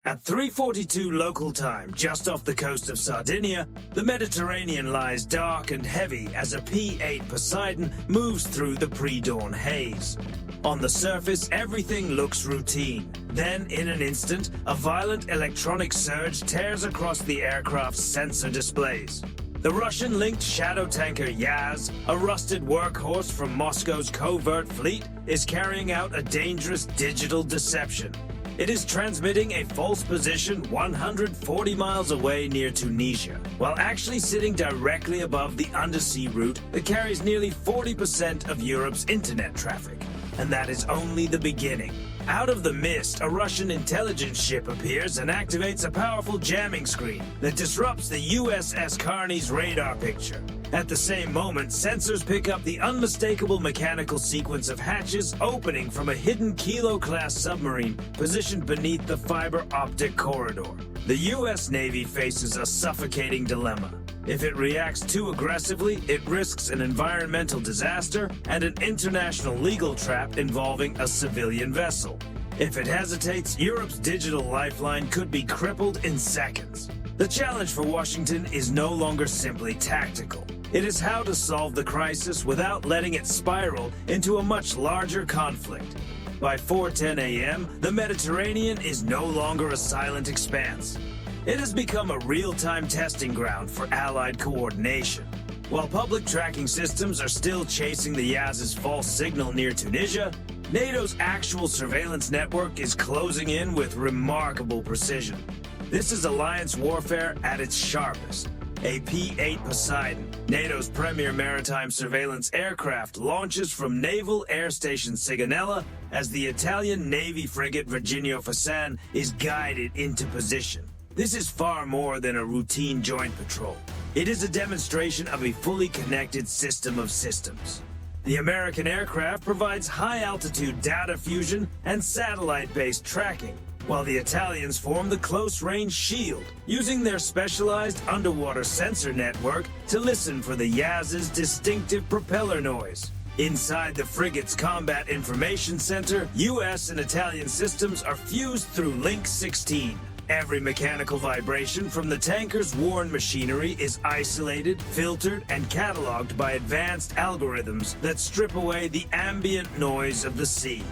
At 3:42 local time, just off the coast of Sardinia, the Mediterranean lies dark and heavy as a P-8 Poseidon moves through the pre-dawn haze. On the surface, everything looks routine. Then, in an instant, a violent electronic surge tears across the aircraft's sensor displays. The Russian-linked shadow tanker Yaz, a rusted workhorse from Moscow's covert fleet, is carrying out a dangerous digital deception. It is transmitting a false position 140 miles away near Tunisia, while actually sitting directly above the undersea route that carries nearly 40% of Europe's internet traffic. And that is only the beginning. Out of the mist, a Russian intelligence ship appears and activates a powerful jamming screen that disrupts the USS Carney's radar picture. At the same moment, sensors pick up the unmistakable mechanical sequence of hatches opening from a hidden Kilo-class submarine positioned beneath the fiber optic corridor. The U.S. Navy faces a suffocating dilemma. If it reacts too aggressively, it risks an environmental disaster and an international legal trap involving a civilian vessel. If it hesitates, Europe's digital lifeline could be crippled in seconds. The challenge for Washington is no longer simply tactical. It is how to solve the crisis without letting it spiral into a much larger conflict. By 4:10 a.m., the Mediterranean is no longer a silent expanse. It has become a real-time testing ground for Allied coordination. While public tracking systems are still chasing the Yaz's false signal near Tunisia, NATO's actual surveillance network is closing in with remarkable precision. This is alliance warfare at its sharpest. A P-8 Poseidon, NATO's premier maritime surveillance aircraft, launches from Naval Air Station Sigonella as the Italian Navy frigate Virginio Fassan is guided into position. This is far more than a routine joint patrol. It is a demonstration of a fully connected system of systems. The American aircraft provides high-altitude data fusion and satellite-based tracking, while the Italians form the close-range shield, using their specialized underwater sensor network to listen for the Yaz's distinctive propeller noise. Inside the frigate's Combat Information Center, U.S. and Italian systems are fused through Link 16. Every mechanical vibration from the tanker's worn machinery is isolated, filtered, and cataloged by advanced algorithms that strip away the ambient noise of the sea.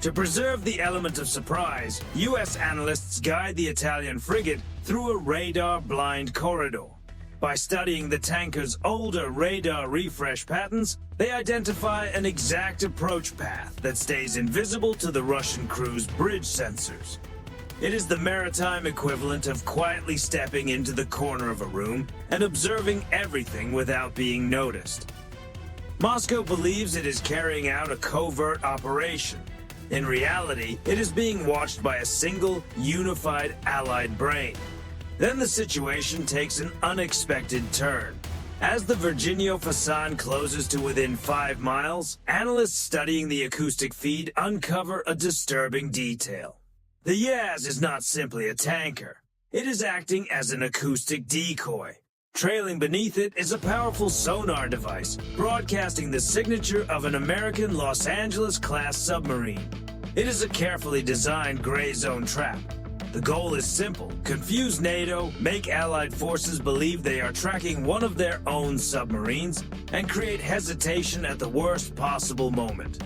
To preserve the element of surprise, U.S. analysts guide the Italian frigate through a radar-blind corridor. By studying the tanker's older radar refresh patterns, they identify an exact approach path that stays invisible to the Russian crew's bridge sensors. It is the maritime equivalent of quietly stepping into the corner of a room and observing everything without being noticed. Moscow believes it is carrying out a covert operation. In reality, it is being watched by a single, unified Allied brain. Then the situation takes an unexpected turn. As the Virginio Fassan closes to within 5 miles, analysts studying the acoustic feed uncover a disturbing detail. The Yaz is not simply a tanker. It is acting as an acoustic decoy. Trailing beneath it is a powerful sonar device, broadcasting the signature of an American Los Angeles-class submarine. It is a carefully designed gray zone trap. The goal is simple: confuse NATO, make Allied forces believe they are tracking one of their own submarines, and create hesitation at the worst possible moment.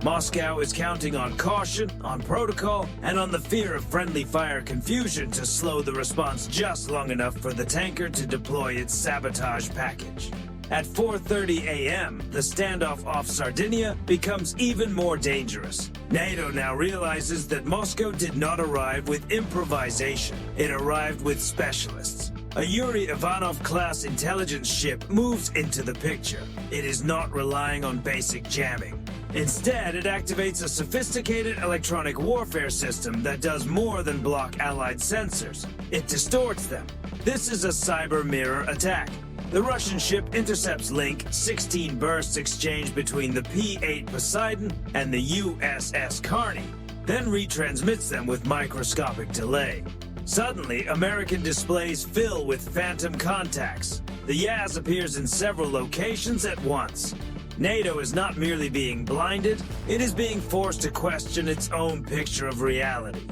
Moscow is counting on caution, on protocol, and on the fear of friendly fire confusion to slow the response just long enough for the tanker to deploy its sabotage package. At 4:30 a.m., the standoff off Sardinia becomes even more dangerous. NATO now realizes that Moscow did not arrive with improvisation. It arrived with specialists. A Yuri Ivanov-class intelligence ship moves into the picture. It is not relying on basic jamming. Instead, it activates a sophisticated electronic warfare system that does more than block Allied sensors. It distorts them. This is a cyber mirror attack. The Russian ship intercepts Link 16 bursts exchanged between the P-8 Poseidon and the USS Carney, then retransmits them with microscopic delay. Suddenly, American displays fill with phantom contacts. The Yaz appears in several locations at once. NATO is not merely being blinded, it is being forced to question its own picture of reality.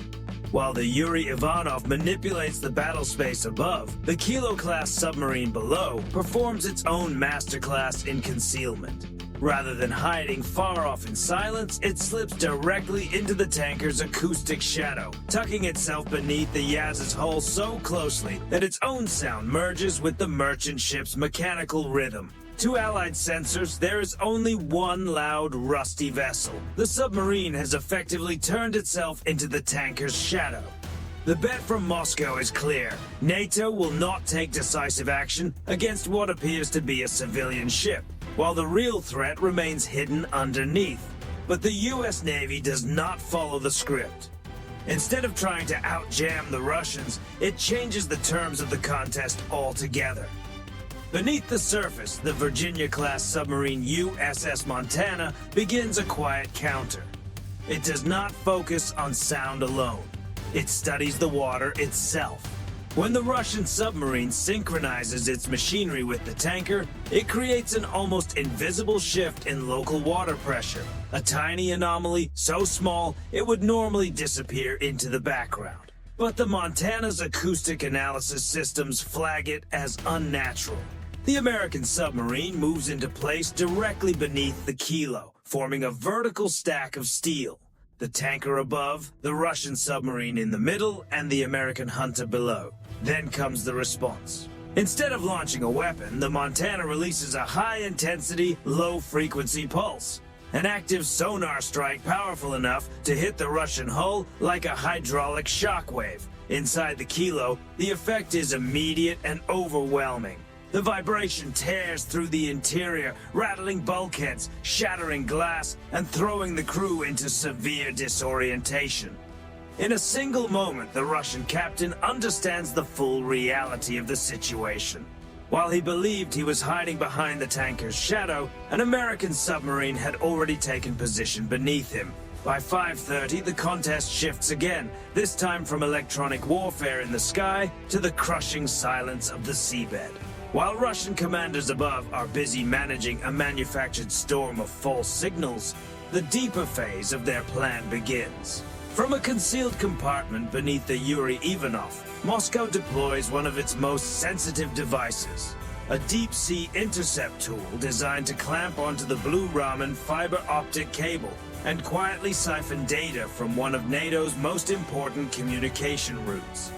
While the Yuri Ivanov manipulates the battle space above, the Kilo-class submarine below performs its own masterclass in concealment. Rather than hiding far off in silence, it slips directly into the tanker's acoustic shadow, tucking itself beneath the Yaz's hull so closely that its own sound merges with the merchant ship's mechanical rhythm. To Allied sensors, there is only one loud, rusty vessel. The submarine has effectively turned itself into the tanker's shadow. The bet from Moscow is clear. NATO will not take decisive action against what appears to be a civilian ship, while the real threat remains hidden underneath. But the US Navy does not follow the script. Instead of trying to outjam the Russians, it changes the terms of the contest altogether. Beneath the surface, the Virginia-class submarine USS Montana begins a quiet counter. It does not focus on sound alone. It studies the water itself. When the Russian submarine synchronizes its machinery with the tanker, it creates an almost invisible shift in local water pressure, a tiny anomaly so small it would normally disappear into the background. But the Montana's acoustic analysis systems flag it as unnatural. The American submarine moves into place directly beneath the Kilo, forming a vertical stack of steel. The tanker above, the Russian submarine in the middle, and the American hunter below. Then comes the response. Instead of launching a weapon, the Montana releases a high-intensity, low-frequency pulse. An active sonar strike powerful enough to hit the Russian hull like a hydraulic shockwave. Inside the Kilo, the effect is immediate and overwhelming. The vibration tears through the interior, rattling bulkheads, shattering glass, and throwing the crew into severe disorientation. In a single moment, the Russian captain understands the full reality of the situation. While he believed he was hiding behind the tanker's shadow, an American submarine had already taken position beneath him. By 5:30, the contest shifts again, this time from electronic warfare in the sky to the crushing silence of the seabed. While Russian commanders above are busy managing a manufactured storm of false signals, the deeper phase of their plan begins. From a concealed compartment beneath the Yuri Ivanov, Moscow deploys one of its most sensitive devices, a deep-sea intercept tool designed to clamp onto the Blue Ramen fiber optic cable and quietly siphon data from one of NATO's most important communication routes.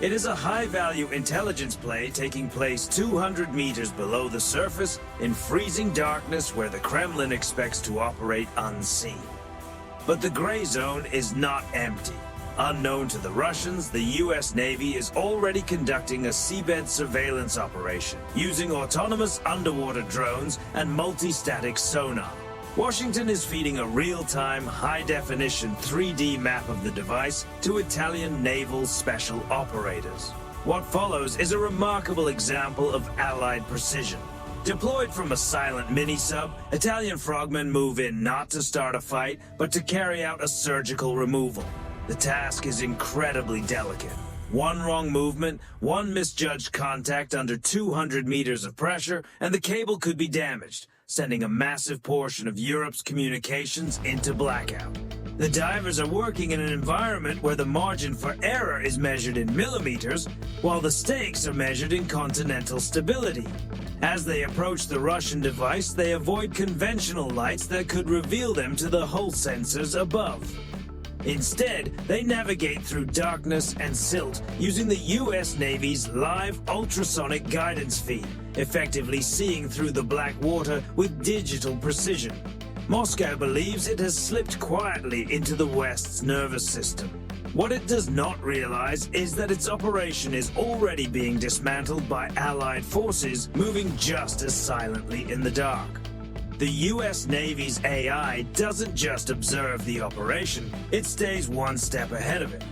It is a high-value intelligence play taking place 200 meters below the surface in freezing darkness where the Kremlin expects to operate unseen. But the gray zone is not empty. Unknown to the Russians, the US Navy is already conducting a seabed surveillance operation using autonomous underwater drones and multi-static sonar. Washington is feeding a real-time, high-definition 3D map of the device to Italian naval special operators. What follows is a remarkable example of Allied precision. Deployed from a silent mini-sub, Italian frogmen move in not to start a fight, but to carry out a surgical removal. The task is incredibly delicate. One wrong movement, one misjudged contact under 200 meters of pressure, and the cable could be damaged, sending a massive portion of Europe's communications into blackout. The divers are working in an environment where the margin for error is measured in millimeters, while the stakes are measured in continental stability. As they approach the Russian device, they avoid conventional lights that could reveal them to the hull sensors above. Instead, they navigate through darkness and silt using the US Navy's live ultrasonic guidance feed, effectively seeing through the black water with digital precision. Moscow believes it has slipped quietly into the West's nervous system. What it does not realize is that its operation is already being dismantled by Allied forces moving just as silently in the dark. The US Navy's AI doesn't just observe the operation, it stays one step ahead of it.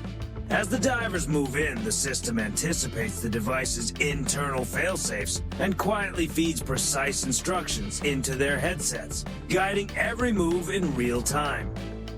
As the divers move in, the system anticipates the device's internal failsafes and quietly feeds precise instructions into their headsets, guiding every move in real time.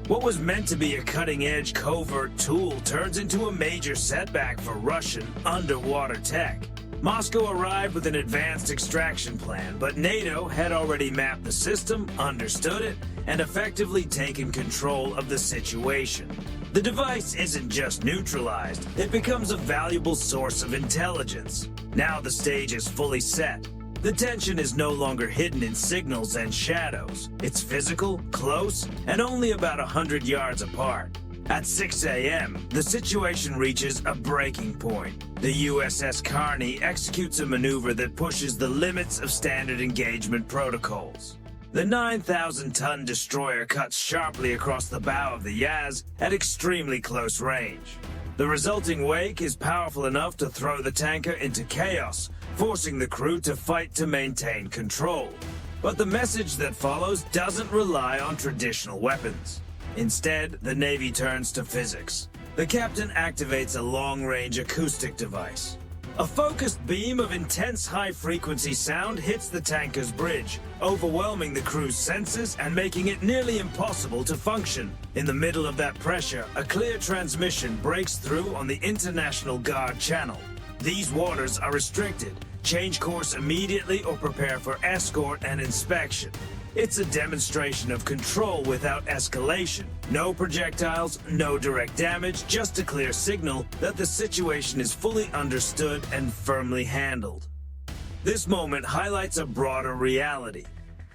What was meant to be a cutting-edge covert tool turns into a major setback for Russian underwater tech. Moscow arrived with an advanced extraction plan, but NATO had already mapped the system, understood it, and effectively taken control of the situation. The device isn't just neutralized, it becomes a valuable source of intelligence. Now the stage is fully set. The tension is no longer hidden in signals and shadows. It's physical, close, and only about 100 yards apart. At 6 a.m., the situation reaches a breaking point. The USS Carney executes a maneuver that pushes the limits of standard engagement protocols. The 9,000-ton destroyer cuts sharply across the bow of the Yaz at extremely close range. The resulting wake is powerful enough to throw the tanker into chaos, forcing the crew to fight to maintain control. But the message that follows doesn't rely on traditional weapons. Instead, the Navy turns to physics. The captain activates a long-range acoustic device. A focused beam of intense high-frequency sound hits the tanker's bridge, overwhelming the crew's senses and making it nearly impossible to function. In the middle of that pressure, a clear transmission breaks through on the International Guard Channel. These waters are restricted. Change course immediately or prepare for escort and inspection. It's a demonstration of control without escalation. No projectiles, no direct damage, just a clear signal that the situation is fully understood and firmly handled. This moment highlights a broader reality.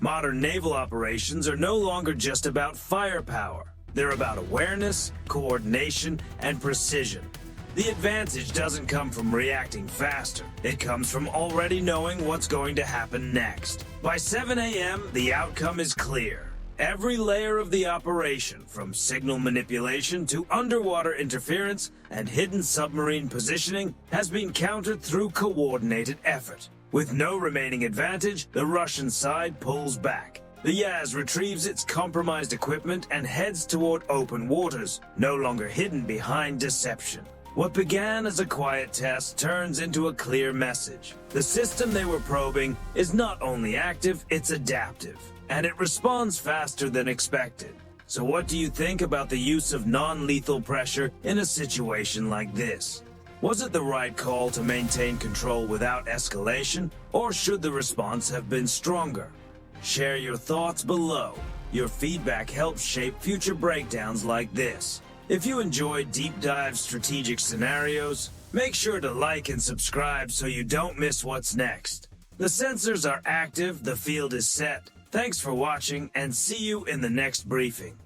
Modern naval operations are no longer just about firepower. They're about awareness, coordination, and precision. The advantage doesn't come from reacting faster. It comes from already knowing what's going to happen next. By 7 a.m., the outcome is clear. Every layer of the operation, from signal manipulation to underwater interference and hidden submarine positioning, has been countered through coordinated effort. With no remaining advantage, the Russian side pulls back. The Yaz retrieves its compromised equipment and heads toward open waters, no longer hidden behind deception. What began as a quiet test turns into a clear message. The system they were probing is not only active, it's adaptive, and it responds faster than expected. So what do you think about the use of non-lethal pressure in a situation like this? Was it the right call to maintain control without escalation, or should the response have been stronger? Share your thoughts below. Your feedback helps shape future breakdowns like this. If you enjoy deep dive strategic scenarios, make sure to like and subscribe so you don't miss what's next. The sensors are active, the field is set. Thanks for watching and see you in the next briefing.